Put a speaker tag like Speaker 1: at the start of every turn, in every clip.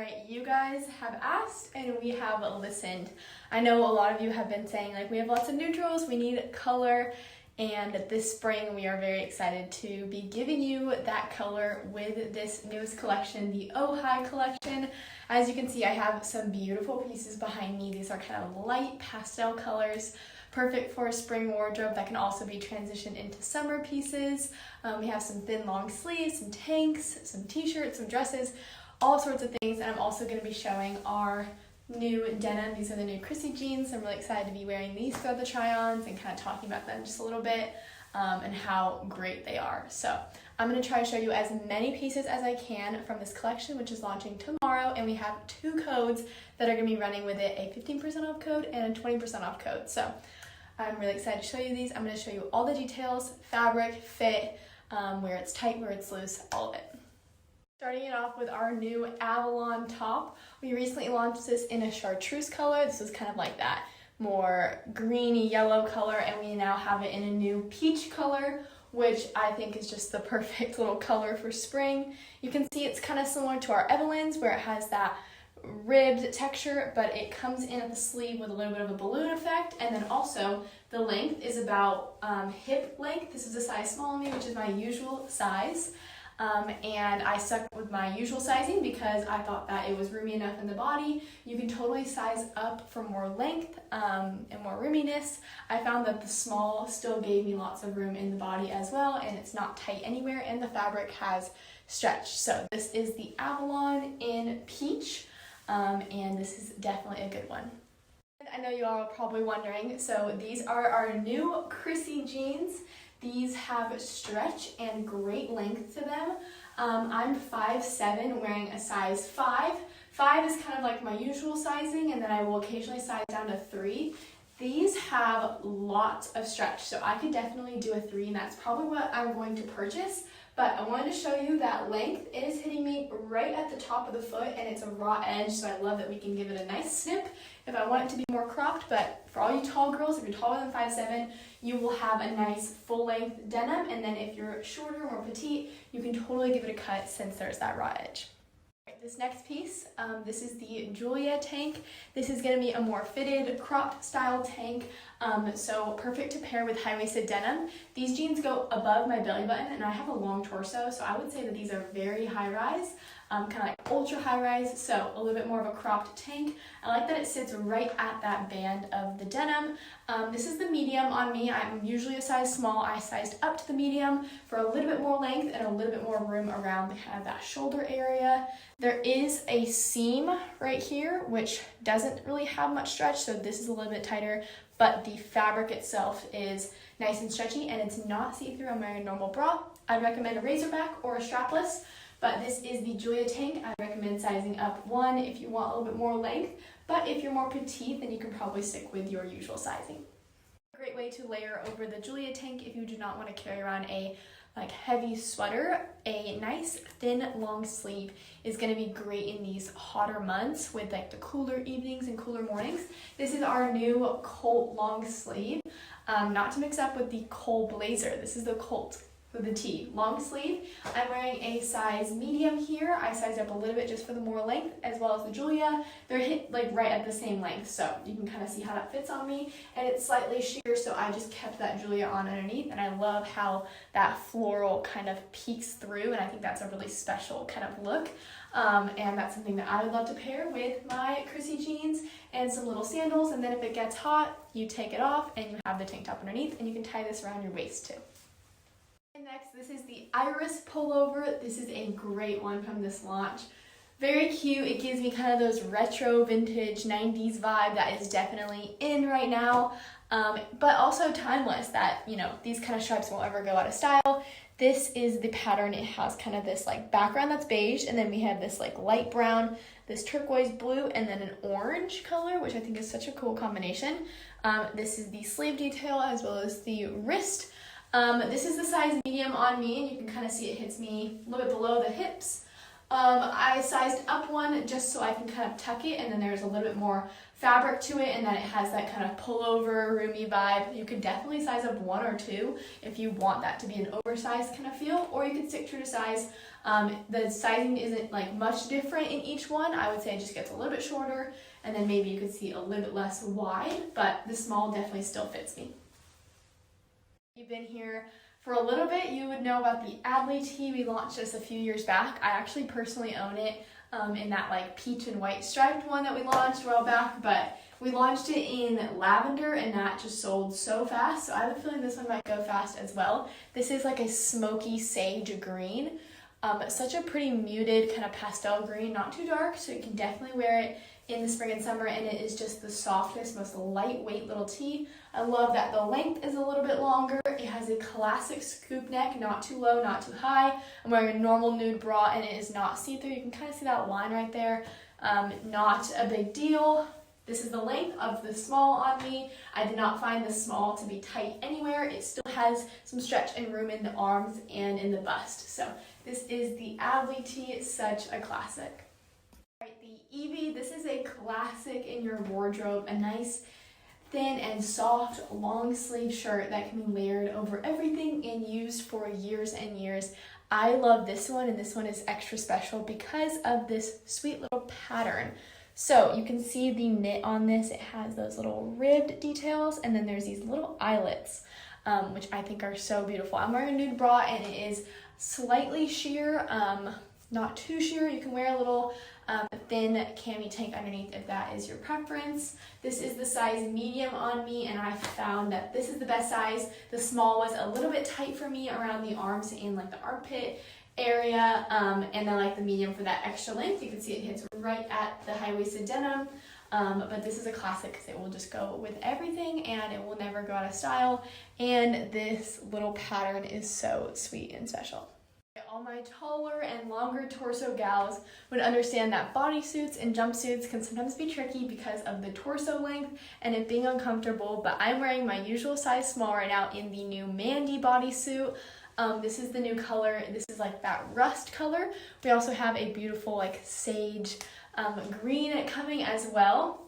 Speaker 1: Alright, you guys have asked and we have listened. I know a lot of you have been saying like we have lots of neutrals, we need color, and this spring we are very excited to be giving you that color with this newest collection, the Ojai Collection. As you can see, I have some beautiful pieces behind me. These are kind of light pastel colors, perfect for a spring wardrobe that can also be transitioned into summer pieces. We have some thin long sleeves, some tanks, some t-shirts, some dresses, all sorts of things. And I'm also going to be showing our new denim. These are the new Chrissy jeans. I'm really excited to be wearing these throughout the try-ons and kind of talking about them just a little bit and how great they are. So I'm going to try to show you as many pieces as I can from this collection, which is launching tomorrow, and we have 2 codes that are going to be running with it, a 15% off code and a 20% off code. So I'm really excited to show you these. I'm going to show you all the details, fabric, fit, where it's tight, where it's loose, all of it. Starting it off with our new Avalon top. We recently launched this in a chartreuse color. This is kind of like that more greeny yellow color, and we now have it in a new peach color, which I think is just the perfect little color for spring. You can see it's kind of similar to our Avalons where it has that ribbed texture, but it comes in at the sleeve with a little bit of a balloon effect, and then also the length is about hip length. This is a size small on me, which is my usual size. And I stuck with my usual sizing because I thought that it was roomy enough in the body. You can totally size up for more length and more roominess. I found that the small still gave me lots of room in the body as well, and it's not tight anywhere, and the fabric has stretch. So this is the Avalon in peach, and this is definitely a good one. I know you all are probably wondering, so these are our new Chrissy jeans. These have stretch and great length to them. I'm 5'7", wearing a size 5. 5 is kind of like my usual sizing, and then I will occasionally size down to 3. These have lots of stretch, so I could definitely do a 3, and that's probably what I'm going to purchase. But I wanted to show you that length. It is hitting me right at the top of the foot, and it's a raw edge, so I love that we can give it a nice snip if I want it to be more cropped. But for all you tall girls, if you're taller than 5'7", you will have a nice full-length denim, and then if you're shorter, more petite, you can totally give it a cut since there's that raw edge. This next piece, this is the Julia tank. This is going to be a more fitted, cropped style tank, so perfect to pair with high-waisted denim. These jeans go above my belly button, and I have a long torso, so I would say that these are very high-rise, kind of like ultra high-rise, so a little bit more of a cropped tank. I like that it sits right at that band of the denim. This is the medium on me. I'm usually a size small. I sized up to the medium for a little bit more length and a little bit more room around the kind of that shoulder area. There is a seam right here, which doesn't really have much stretch, so this is a little bit tighter, but the fabric itself is nice and stretchy, and it's not see-through on my normal bra. I'd recommend a razorback or a strapless, but this is the Julia tank. I recommend sizing up 1 if you want a little bit more length, but if you're more petite, then you can probably stick with your usual sizing. A great way to layer over the Julia tank if you do not want to carry around a heavy sweater. A nice thin long sleeve is going to be great in these hotter months with like the cooler evenings and cooler mornings. This is our new Colt long sleeve, not to mix up with the Colt blazer. This is the Colt with the T, long sleeve. I'm wearing a size medium here. I sized up a little bit just for the more length, as well as the Julia. They're hit like right at the same length, so you can kind of see how that fits on me. And it's slightly sheer, so I just kept that Julia on underneath, and I love how that floral kind of peeks through, and I think that's a really special kind of look. And that's something that I would love to pair with my Chrissy jeans and some little sandals, and then if it gets hot, you take it off and you have the tank top underneath, and you can tie this around your waist too. Next, this is the Iris pullover. This is a great one from this launch. Very cute. It gives me kind of those retro vintage 90s vibe that is definitely in right now, but also timeless, that, you know, these kind of stripes won't ever go out of style. This is the pattern. It has kind of this like background that's beige, and then we have this like light brown, this turquoise blue, and then an orange color, which I think is such a cool combination. This is the sleeve detail as well as the wrist. This is the size medium on me, and you can kind of see it hits me a little bit below the hips. I sized up one just so I can kind of tuck it, and then there's a little bit more fabric to it, and then it has that kind of pullover, roomy vibe. You could definitely size up 1 or 2 if you want that to be an oversized kind of feel, or you could stick true to size. The sizing isn't like much different in each one. I would say it just gets a little bit shorter, and then maybe you could see a little bit less wide, but the small definitely still fits me. If you've been here for a little bit, you would know about the Addy Tee. We launched this a few years back. I actually personally own it in that like peach and white striped one that we launched a while back, but we launched it in lavender and that just sold so fast, so I have a feeling this one might go fast as well. This is like a smoky sage green. Such a pretty muted kind of pastel green, not too dark, so you can definitely wear it in the spring and summer, and it is just the softest, most lightweight little tee. I love that the length is a little bit longer. It has a classic scoop neck, not too low, not too high. I'm wearing a normal nude bra, and it is not see-through. You can kind of see that line right there. Not a big deal. This is the length of the small on me. I did not find the small to be tight anywhere. It still has some stretch and room in the arms and in the bust. So this is the Addy Tee. It's such a classic. All right, the eevee. This is a classic in your wardrobe. A nice, thin and soft long sleeve shirt that can be layered over everything and used for years and years. I love this one, and this one is extra special because of this sweet little pattern. So you can see the knit on this. It has those little ribbed details, and then there's these little eyelets, which I think are so beautiful. I'm wearing a nude bra, and it is slightly sheer, not too sheer. You can wear a little thin cami tank underneath if that is your preference. This is the size medium on me, and I found that this is the best size. The small was a little bit tight for me around the arms and like the armpit area, and then like the medium for that extra length. You can see it hits right at the high-waisted denim, but this is a classic because it will just go with everything and it will never go out of style, and this little pattern is so sweet and special. All my taller and longer torso gals would understand that bodysuits and jumpsuits can sometimes be tricky because of the torso length and it being uncomfortable, but I'm wearing my usual size small right now in the new Mandy bodysuit. This is the new color. This is like that rust color. We also have a beautiful like sage green coming as well.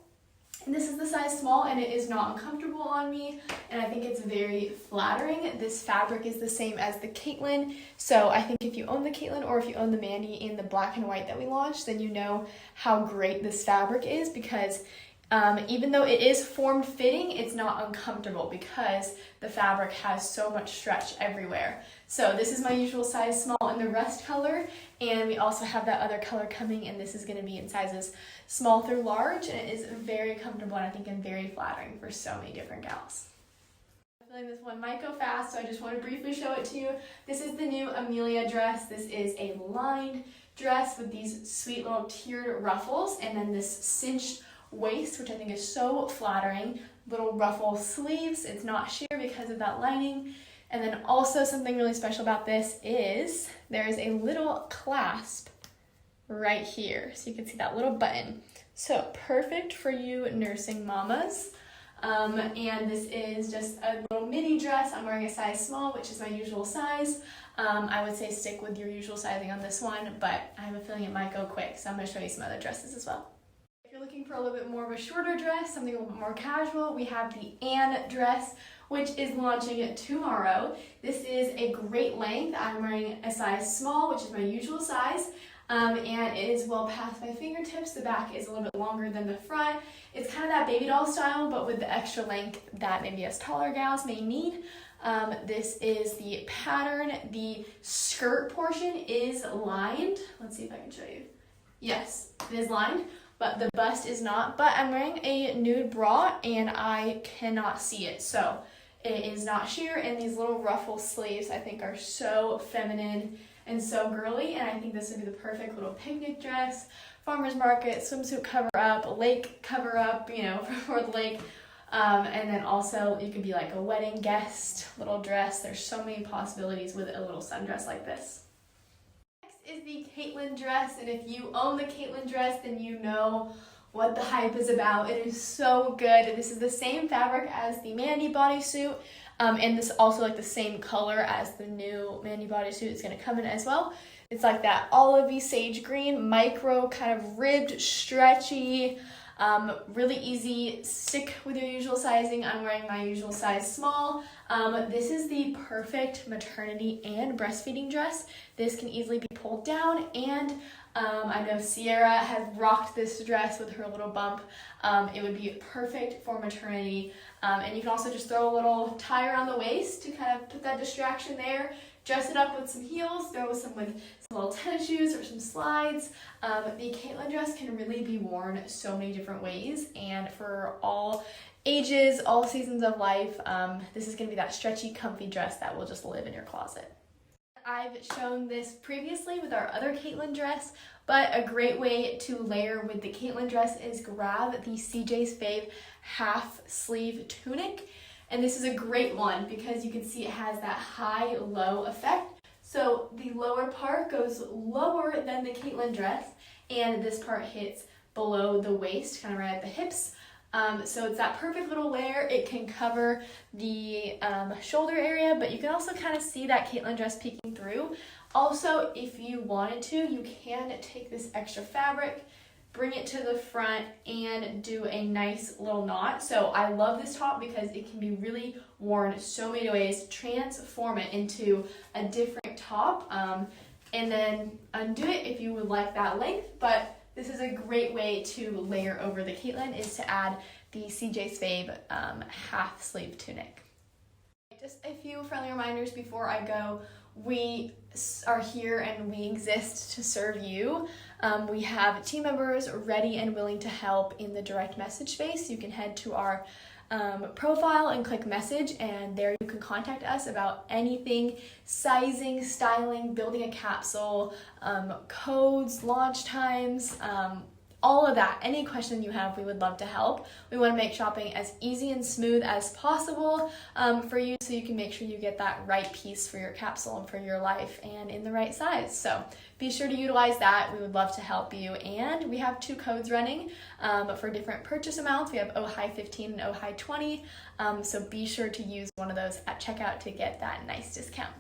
Speaker 1: And this is the size small, and it is not uncomfortable on me, and I think it's very flattering. This fabric is the same as the Caitlyn, so I think if you own the Caitlyn or if you own the Mandy in the black and white that we launched, then you know how great this fabric is, because even though it is form-fitting, it's not uncomfortable because the fabric has so much stretch everywhere. So this is my usual size small in the rust color, and we also have that other color coming, and this is going to be in sizes small through large, and it is very comfortable and I think and very flattering for so many different gals. I'm feeling this one might go fast, so I just want to briefly show it to you. This is the new Amelia dress. This is a lined dress with these sweet little tiered ruffles, and then this cinched waist, which I think is so flattering. Little ruffle sleeves. It's not sheer because of that lining. And then also something really special about this is there is a little clasp right here. So you can see that little button. So perfect for you nursing mamas. And this is just a little midi dress. I'm wearing a size small, which is my usual size. I would say stick with your usual sizing on this one, but I have a feeling it might go quick. So I'm going to show you some other dresses as well. If you're looking for a little bit more of a shorter dress, something a little bit more casual, we have the Anne dress, which is launching tomorrow. This is a great length. I'm wearing a size small, which is my usual size, and it is well past my fingertips. The back is a little bit longer than the front. It's kind of that baby doll style, but with the extra length that maybe us taller gals may need. This is the pattern. The skirt portion is lined. Let's see if I can show you. Yes, it is lined, but the bust is not. But I'm wearing a nude bra and I cannot see it, so it is not sheer, and these little ruffle sleeves I think are so feminine and so girly, and I think this would be the perfect little picnic dress, farmer's market, swimsuit cover up, lake cover up, you know, for the lake. And then also you could be like a wedding guest little dress. There's so many possibilities with a little sundress like this. Next is the Caitlyn dress, and if you own the Caitlyn dress, then you know what the hype is about. It is so good. This is the same fabric as the Mandy bodysuit, and this also like the same color as the new Mandy bodysuit is going to come in as well. It's like that olivey sage green, micro, kind of ribbed, stretchy, really easy. Stick with your usual sizing. I'm wearing my usual size small. This is the perfect maternity and breastfeeding dress. This can easily be pulled down, and I know Sierra has rocked this dress with her little bump. It would be perfect for maternity. And you can also just throw a little tie around the waist to kind of put that distraction there. Dress it up with some heels, throw some with some little tennis shoes or some slides. The Caitlyn dress can really be worn so many different ways, and for all ages, all seasons of life, this is going to be that stretchy, comfy dress that will just live in your closet. I've shown this previously with our other Caitlyn dress, but a great way to layer with the Caitlyn dress is grab the CJ's Fave half sleeve tunic. And this is a great one because you can see it has that high-low effect. So the lower part goes lower than the Caitlyn dress, and this part hits below the waist, kind of right at the hips. So it's that perfect little layer. It can cover the shoulder area, but you can also kind of see that Caitlyn dress peeking through. Also, if you wanted to, you can take this extra fabric, bring it to the front, and do a nice little knot. So I love this top because it can be really worn so many ways. Transform it into a different top, and then undo it if you would like that length. But this is a great way to layer over the Caitlyn, is to add the CJ's Fave half sleeve tunic. Just a few friendly reminders before I go. We are here and we exist to serve you. We have team members ready and willing to help in the direct message space. You can head to our profile and click message, and there you can contact us about anything: sizing, styling, building a capsule, codes, launch times, all of that. Any question you have, we would love to help. We want to make shopping as easy and smooth as possible for you, so you can make sure you get that right piece for your capsule and for your life and in the right size. So be sure to utilize that. We would love to help you. And we have 2 codes running for different purchase amounts. We have Ojai 15 and Ojai 20. So be sure to use one of those at checkout to get that nice discount.